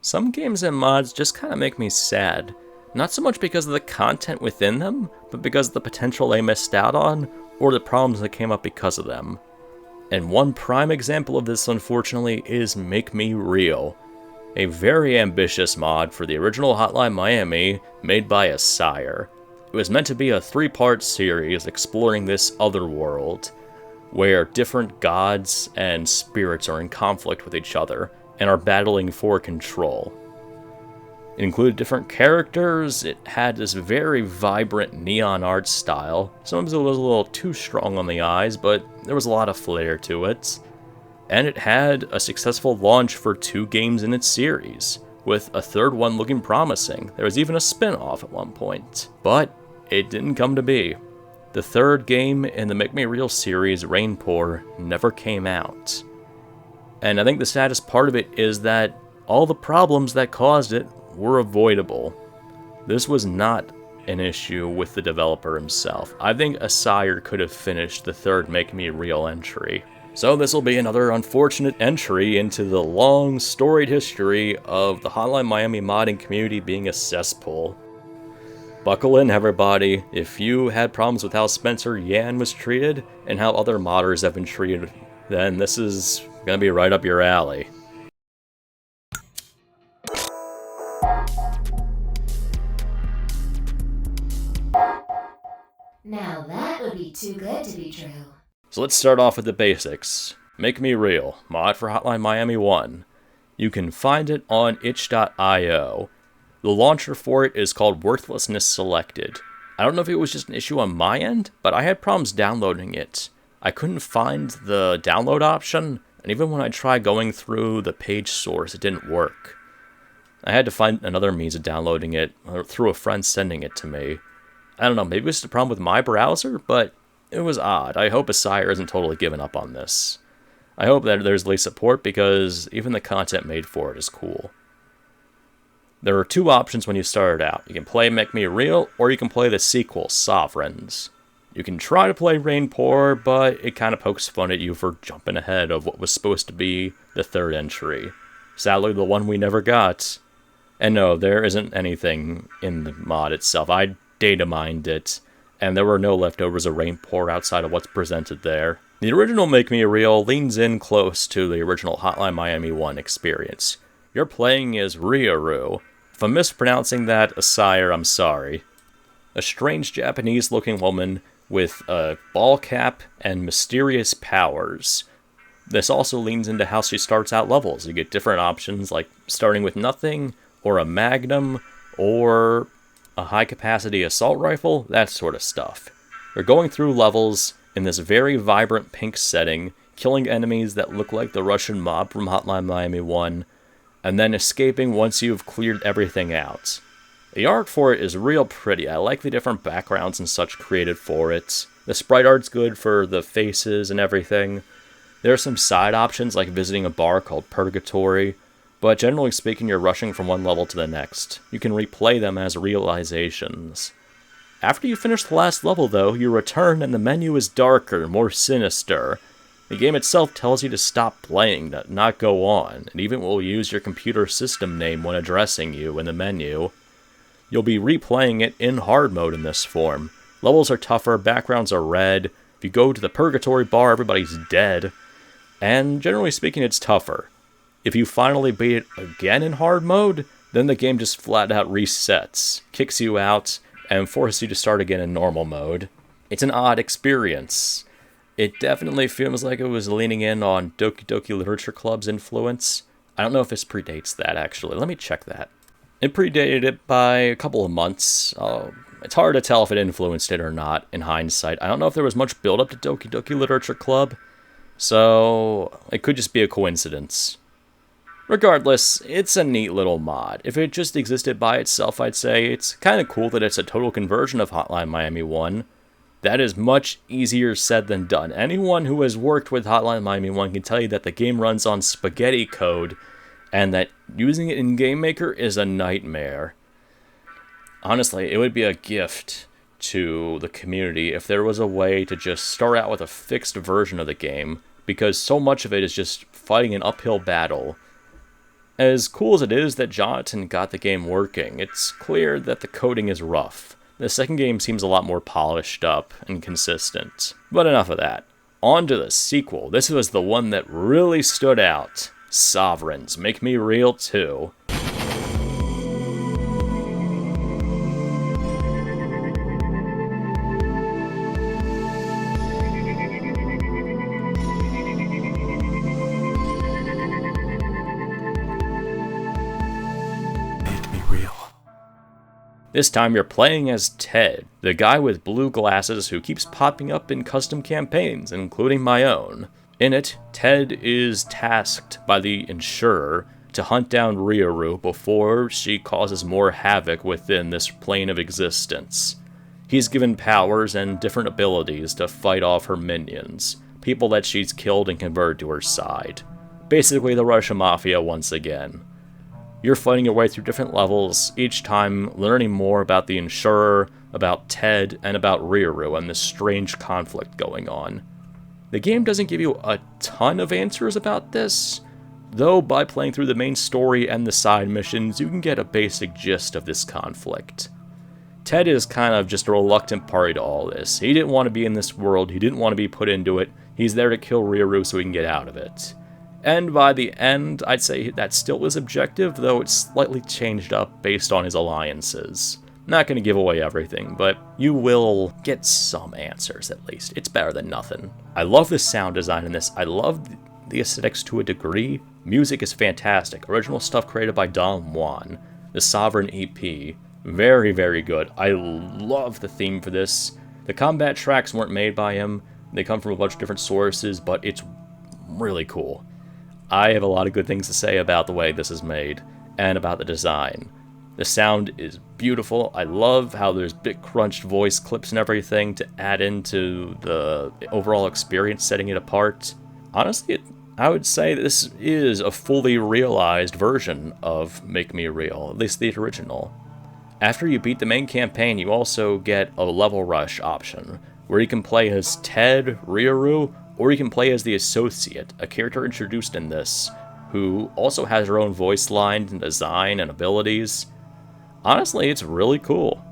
Some games and mods just kind of make me sad. Not so much because of the content within them, but because of the potential they missed out on, or the problems that came up because of them. And one prime example of this, unfortunately, is Make Me Real, a very ambitious mod for the original Hotline Miami made by Asire. It was meant to be a 3-part series exploring this other world, where different gods and spirits are in conflict with each other, and are battling for control. It included different characters, it had this very vibrant neon art style. Sometimes it was a little too strong on the eyes, but there was a lot of flair to it. And it had a successful launch for 2 games in its series, with a third one looking promising. There was even a spin-off at one point. But it didn't come to be. The third game in the Make Me Real series, Rainpour, never came out. And I think the saddest part of it is that all the problems that caused it were avoidable. This was not an issue with the developer himself. I think Asire could have finished the third Make Me Real entry. So this will be another unfortunate entry into the long, storied history of the Hotline Miami modding community being a cesspool. Buckle in, everybody. If you had problems with how Spencer Yan was treated, and how other modders have been treated, then this is gonna be right up your alley. Now that would be too good to be true. So let's start off with the basics. Make Me Real, mod for Hotline Miami 1. You can find it on itch.io. The launcher for it is called Worthlessness Selected. I don't know if it was just an issue on my end, but I had problems downloading it. I couldn't find the download option, and even when I tried going through the page source, it didn't work. I had to find another means of downloading it, or through a friend sending it to me. I don't know, maybe it was a problem with my browser, but it was odd. I hope Asire isn't totally given up on this. I hope that there's at least support, because even the content made for it is cool. There are 2 options when you start out. You can play Make Me Real, or you can play the sequel, Sovereigns. You can try to play Rainpour, but it kind of pokes fun at you for jumping ahead of what was supposed to be the third entry. Sadly, the one we never got. And no, there isn't anything in the mod itself. I data mined it, and there were no leftovers of Rainpour outside of what's presented there. The original Make Me Real leans in close to the original Hotline Miami 1 experience. You're playing as Ryoru. If I'm mispronouncing that, Asire, I'm sorry. A strange Japanese-looking woman with a ball cap and mysterious powers. This also leans into how she starts out levels. You get different options, like starting with nothing, or a magnum, or a high-capacity assault rifle, that sort of stuff. You're going through levels in this very vibrant pink setting, killing enemies that look like the Russian mob from Hotline Miami 1, and then escaping once you've cleared everything out. The art for it is real pretty. I like the different backgrounds and such created for it. The sprite art's good for the faces and everything. There are some side options like visiting a bar called Purgatory, but generally speaking you're rushing from one level to the next. You can replay them as realizations. After you finish the last level though, you return and the menu is darker, more sinister. The game itself tells you to stop playing, to not go on, and even will use your computer system name when addressing you in the menu. You'll be replaying it in hard mode in this form. Levels are tougher, backgrounds are red. If you go to the Purgatory bar, everybody's dead. And generally speaking, it's tougher. If you finally beat it again in hard mode, then the game just flat out resets, kicks you out, and forces you to start again in normal mode. It's an odd experience. It definitely feels like it was leaning in on Doki Doki Literature Club's influence. I don't know if this predates that, actually. Let me check that. It predated it by a couple of months. It's hard to tell if it influenced it or not, in hindsight. I don't know if there was much build-up to Doki Doki Literature Club, so it could just be a coincidence. Regardless, it's a neat little mod. If it just existed by itself, I'd say it's kind of cool that it's a total conversion of Hotline Miami 1. That is much easier said than done. Anyone who has worked with Hotline Miami 1 can tell you that the game runs on spaghetti code, and that using it in Game Maker is a nightmare. Honestly, it would be a gift to the community if there was a way to just start out with a fixed version of the game, because so much of it is just fighting an uphill battle. As cool as it is that Jonathan got the game working, it's clear that the coding is rough. The second game seems a lot more polished up and consistent. But enough of that. On to the sequel. This was the one that really stood out. Sovereigns, Make Me Real 2. This time you're playing as Ted, the guy with blue glasses who keeps popping up in custom campaigns, including my own. In it, Ted is tasked by the insurer to hunt down Ryoru before she causes more havoc within this plane of existence. He's given powers and different abilities to fight off her minions, people that she's killed and converted to her side. Basically the Russian Mafia once again. You're fighting your way through different levels, each time learning more about the insurer, about Ted, and about Ryoru and this strange conflict going on. The game doesn't give you a ton of answers about this, though by playing through the main story and the side missions, you can get a basic gist of this conflict. Ted is kind of just a reluctant party to all this. He didn't want to be in this world, he didn't want to be put into it, he's there to kill Ryoru so he can get out of it. And by the end, I'd say that still is objective, though it's slightly changed up based on his alliances. Not going to give away everything, but you will get some answers at least. It's better than nothing. I love the sound design in this. I love the aesthetics to a degree. Music is fantastic. Original stuff created by Dom Juan. The Sovereign EP. Very, very good. I love the theme for this. The combat tracks weren't made by him. They come from a bunch of different sources, but it's really cool. I have a lot of good things to say about the way this is made, and about the design. The sound is beautiful. I love how there's bit crunched voice clips and everything to add into the overall experience, setting it apart. Honestly, I would say this is a fully realized version of Make Me Real, at least the original. After you beat the main campaign, you also get a level rush option, where you can play as Ted, Ryoru, or you can play as the Associate, a character introduced in this, who also has her own voice line and design and abilities. Honestly, it's really cool.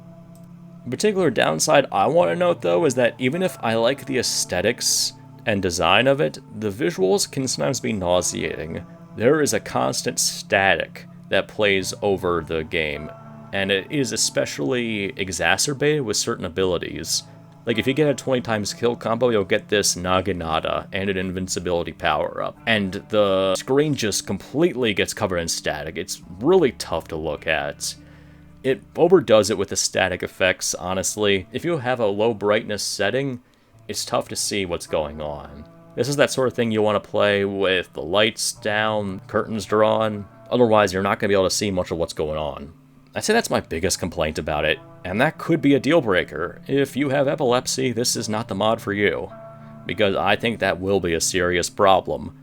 A particular downside I want to note, though, is that even if I like the aesthetics and design of it, the visuals can sometimes be nauseating. There is a constant static that plays over the game, and it is especially exacerbated with certain abilities. Like, if you get a 20 times kill combo, you'll get this Naginata and an invincibility power-up. And the screen just completely gets covered in static. It's really tough to look at. It overdoes it with the static effects, honestly. If you have a low brightness setting, it's tough to see what's going on. This is that sort of thing you want to play with the lights down, curtains drawn. Otherwise, you're not going to be able to see much of what's going on. I'd say that's my biggest complaint about it, and that could be a deal breaker. If you have epilepsy, this is not the mod for you, because I think that will be a serious problem.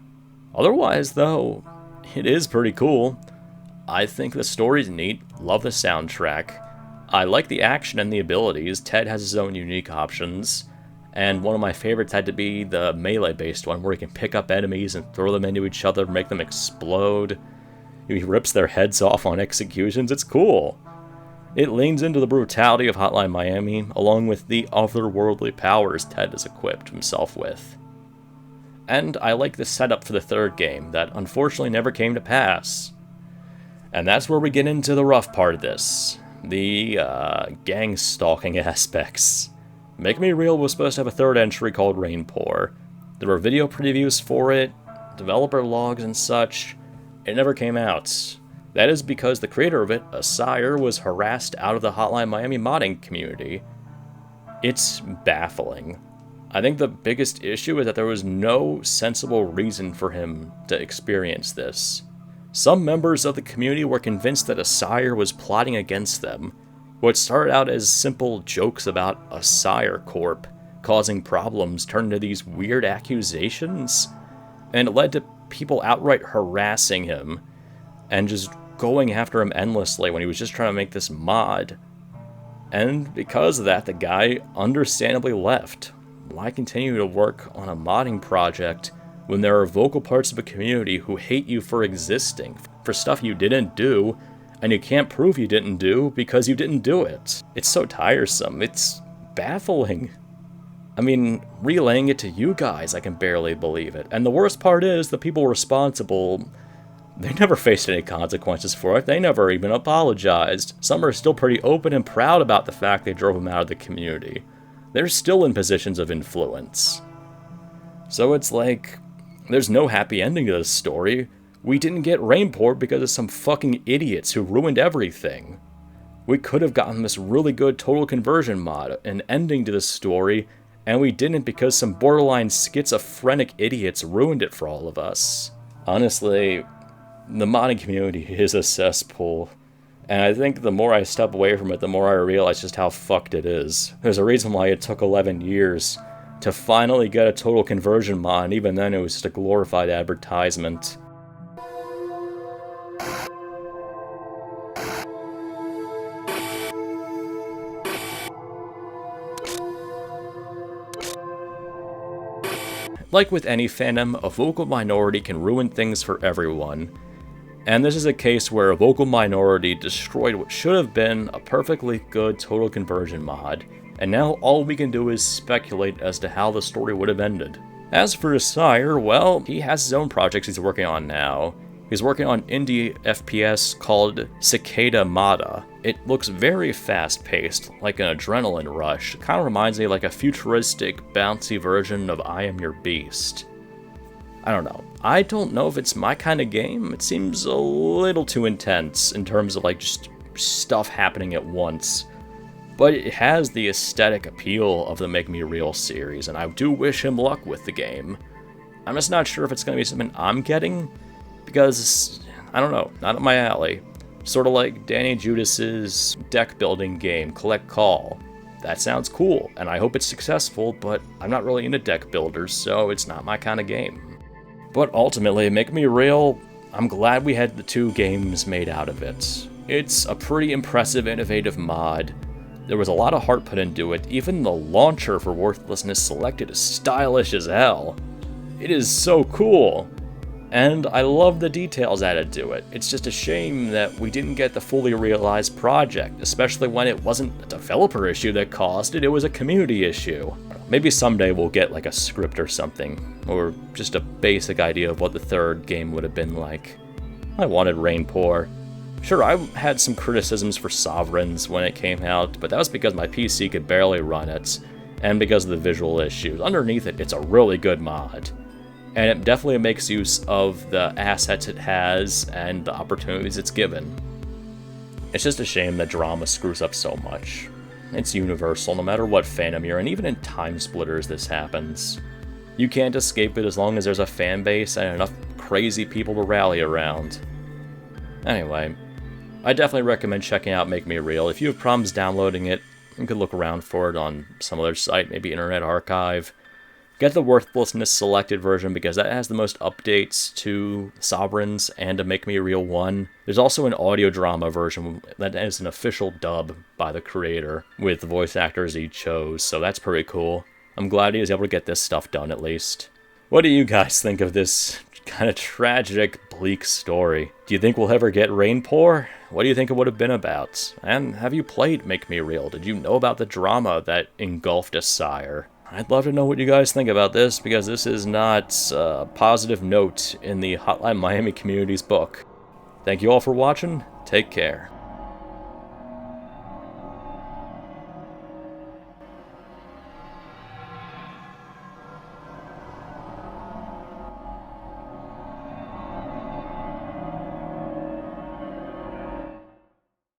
Otherwise, though, it is pretty cool. I think the story's neat, love the soundtrack. I like the action and the abilities. Ted has his own unique options, and one of my favorites had to be the melee-based one, where he can pick up enemies and throw them into each other, make them explode. He rips their heads off on executions. It's cool. It leans into the brutality of Hotline Miami, along with the otherworldly powers Ted has equipped himself with. And I like the setup for the third game, that unfortunately never came to pass. And that's where we get into the rough part of this. The gang stalking aspects. Make Me Real was supposed to have a third entry called Rainpour. There were video previews for it, developer logs and such. It never came out. That is because the creator of it, Asire, was harassed out of the Hotline Miami modding community. It's baffling. I think the biggest issue is that there was no sensible reason for him to experience this. Some members of the community were convinced that Asire was plotting against them. What started out as simple jokes about Asire Corp causing problems turned into these weird accusations, and it led to people outright harassing him and just going after him endlessly when he was just trying to make this mod. And because of that, the guy understandably left. Why continue to work on a modding project when there are vocal parts of a community who hate you for existing, for stuff you didn't do, and you can't prove you didn't do because you didn't do it? It's so tiresome. It's baffling. I mean, relaying it to you guys, I can barely believe it. And the worst part is, the people responsible, they never faced any consequences for it. They never even apologized. Some are still pretty open and proud about the fact they drove him out of the community. They're still in positions of influence. So it's like, there's no happy ending to this story. We didn't get Rainpour because of some fucking idiots who ruined everything. We could have gotten this really good total conversion mod, an ending to this story, and we didn't because some borderline schizophrenic idiots ruined it for all of us. Honestly, the modding community is a cesspool, and I think the more I step away from it, the more I realize just how fucked it is. There's a reason why it took 11 years to finally get a total conversion mod, and even then it was just a glorified advertisement. Like with any fandom, a vocal minority can ruin things for everyone. And this is a case where a vocal minority destroyed what should have been a perfectly good total conversion mod, and now all we can do is speculate as to how the story would have ended. As for Asire, well, he has his own projects he's working on now. He's working on indie FPS called Cicada Mata. It looks very fast-paced, like an adrenaline rush. It kind of reminds me of like a futuristic, bouncy version of I Am Your Beast. I don't know. I don't know if it's my kind of game. It seems a little too intense in terms of like just stuff happening at once. But it has the aesthetic appeal of the Make Me Real series, and I do wish him luck with the game. I'm just not sure if it's going to be something I'm getting, because, I don't know, not up my alley. Sort of like Danny Judas's deck building game, Collect Call. That sounds cool, and I hope it's successful, but I'm not really into deck builders, so it's not my kind of game. But ultimately, Make Me Real, I'm glad we had the 2 games made out of it. It's a pretty impressive, innovative mod. There was a lot of heart put into it. Even the launcher for Worthlessness Selected is stylish as hell. It is so cool. And I love the details added to it. It's just a shame that we didn't get the fully realized project, especially when it wasn't a developer issue that caused it, it was a community issue. Maybe someday we'll get like a script or something, or just a basic idea of what the 3rd game would have been like. I wanted Rainpour. Sure, I had some criticisms for Sovereigns when it came out, but that was because my PC could barely run it, and because of the visual issues. Underneath it, it's a really good mod. And it definitely makes use of the assets it has and the opportunities it's given. It's just a shame that drama screws up so much. It's universal, no matter what fandom you're in, even in Time Splitters this happens. You can't escape it as long as there's a fan base and enough crazy people to rally around. Anyway, I definitely recommend checking out Make Me Real. If you have problems downloading it, you could look around for it on some other site, maybe Internet Archive. Get the Worthlessness Selected version because that has the most updates to Sovereigns and to Make Me Real 1. There's also an audio drama version that is an official dub by the creator with the voice actors he chose, so that's pretty cool. I'm glad he was able to get this stuff done at least. What do you guys think of this kind of tragic, bleak story? Do you think we'll ever get Rainpour? What do you think it would have been about? And have you played Make Me Real? Did you know about the drama that engulfed Asire? I'd love to know what you guys think about this, because this is not a positive note in the Hotline Miami community's book. Thank you all for watching. Take care.